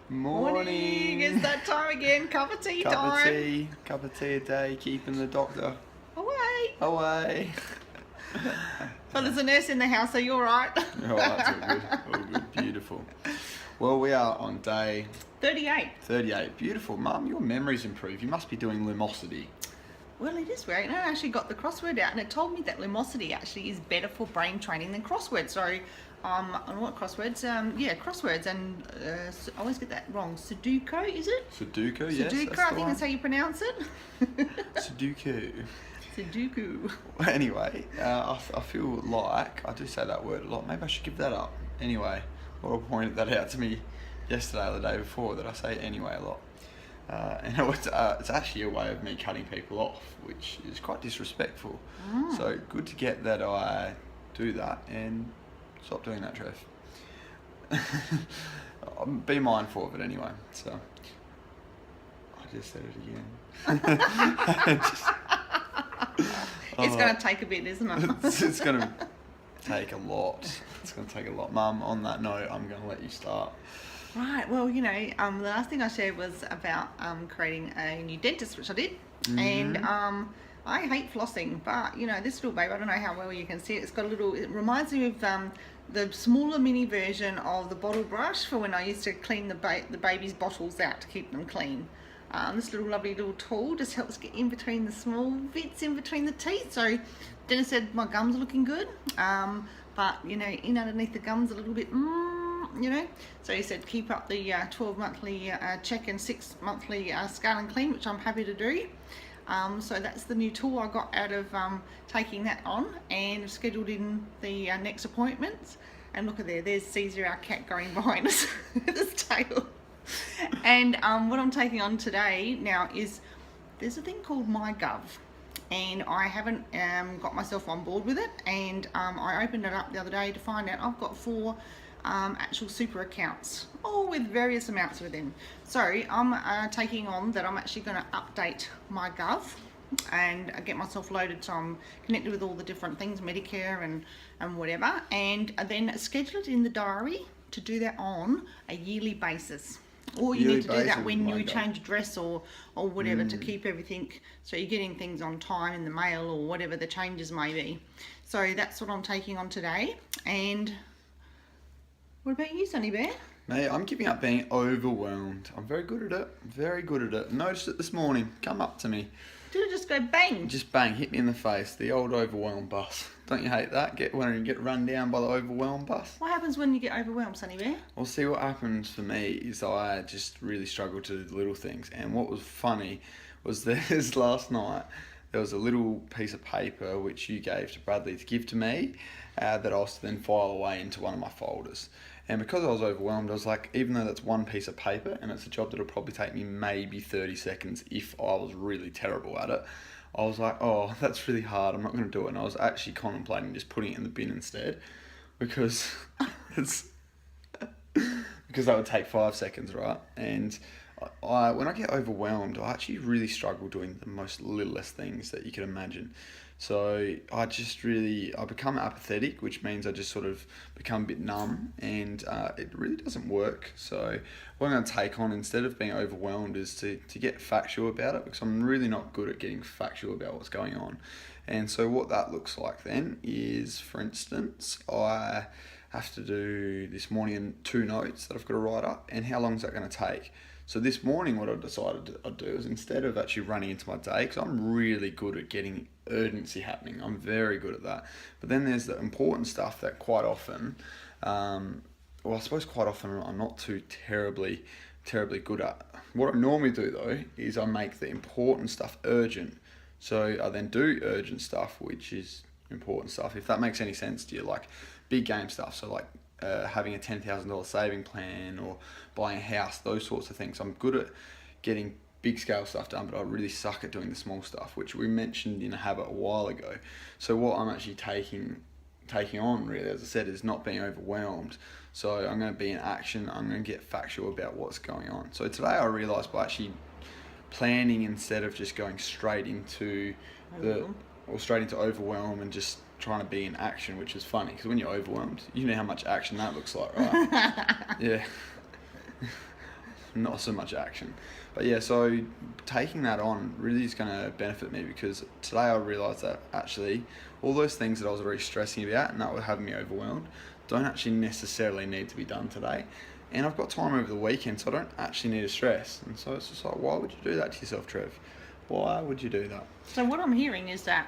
Morning. It's that time again. Cup of tea time. Cup of tea a day, keeping the doctor Away. away. Well, there's a nurse in the house, so you're right. Oh, that's all good. All good. Beautiful. Well, we are on day 38. 38. Beautiful. Mum, your memory's improved. You must be doing Lumosity. Well, it is great. And I actually got the crossword out, and it told me that Lumosity actually is better for brain training than crosswords. So, what crosswords? Crosswords. And I always get that wrong. Sudoku, is it? Sudoku, yes. Sudoku, I think that's how you pronounce it. Sudoku. Sudoku. Anyway, I feel like, I do say that word a lot, maybe I should give that up. Anyway, Laura pointed that out to me yesterday or the day before, that I say anyway a lot. And it's actually a way of me cutting people off, which is quite disrespectful. So good to get that I do that and stop doing that, Trev. Be mindful of it anyway. So I just said it again. It's going to take a bit, isn't it? It's going to take a lot. It's going to take a lot. Mum, on that note, I'm going to let you start. Right, well, the last thing I shared was about creating a new dentist, which I did. And I hate flossing, but, this little baby, I don't know how well you can see it. It's got it reminds me of the smaller mini version of the bottle brush for when I used to clean the baby's bottles out to keep them clean. This lovely little tool just helps get in between the small bits in between the teeth. So Dennis said my gums are looking good, but in underneath the gums a little bit, So he said keep up the 12 monthly check and 6 monthly scale and clean, which I'm happy to do. So that's the new tool I got out of taking that on, and scheduled in the next appointments. And look at there's Caesar, our cat, going behind us with his tail. And what I'm taking on today now is, there's a thing called MyGov, and I haven't got myself on board with it, and I opened it up the other day to find out I've got 4 actual super accounts, all with various amounts within. So I'm taking on that I'm actually going to update MyGov and get myself loaded, so I'm connected with all the different things, Medicare and whatever, and then schedule it in the diary to do that on a yearly basis. Or you need to do that when you change address or whatever, to keep everything, so you're getting things on time in the mail or whatever the changes may be. So that's what I'm taking on today. And what about you, Sonny Bear? Mate, I'm giving up being overwhelmed. I'm very good at it. Very good at it. Noticed it this morning. Come up to me. Did it just go bang? Just bang, hit me in the face. The old overwhelmed bus. Don't you hate that? When you get run down by the overwhelmed bus? What happens when you get overwhelmed, Sonny Bear? Well, see, what happens for me is I just really struggle to do the little things. And what was funny was there's last night, there was a little piece of paper which you gave to Bradley to give to me, that I was to then file away into one of my folders. And because I was overwhelmed, I was like, even though that's one piece of paper and it's a job that'll probably take me maybe 30 seconds if I was really terrible at it, I was like, oh, that's really hard, I'm not going to do it. And I was actually contemplating just putting it in the bin instead, because because that would take 5 seconds, right? And when I get overwhelmed, I actually really struggle doing the most littlest things that you could imagine. So I become apathetic, which means I just sort of become a bit numb, and it really doesn't work. So what I'm going to take on, instead of being overwhelmed, is to get factual about it, because I'm really not good at getting factual about what's going on. And so what that looks like then is, for instance, I have to do this morning 2 notes that I've got to write up, and how long is that going to take? So this morning what I decided I'd do is, instead of actually running into my day, because I'm really good at getting urgency happening, I'm very good at that, but then there's the important stuff that quite often, I suppose quite often I'm not too terribly good at. What I normally do though is I make the important stuff urgent, so I then do urgent stuff, which is important stuff, if that makes any sense to you, like big game stuff, so like having a $10,000 saving plan or buying a house, those sorts of things. I'm good at getting big scale stuff done, but I really suck at doing the small stuff, which we mentioned in a habit a while ago. So what I'm actually taking on, really, as I said, is not being overwhelmed. So I'm going to be in action. I'm going to get factual about what's going on. So today I realised, by actually planning instead of just going straight into overwhelm and just trying to be in action, which is funny, because when you're overwhelmed, you know how much action that looks like, right? Yeah. not so much action. But yeah, so taking that on really is going to benefit me, because today I realised that actually all those things that I was already stressing about and that were having me overwhelmed don't actually necessarily need to be done today. And I've got time over the weekend, so I don't actually need to stress. And so it's just like, why would you do that to yourself, Trev? Why would you do that? So what I'm hearing is that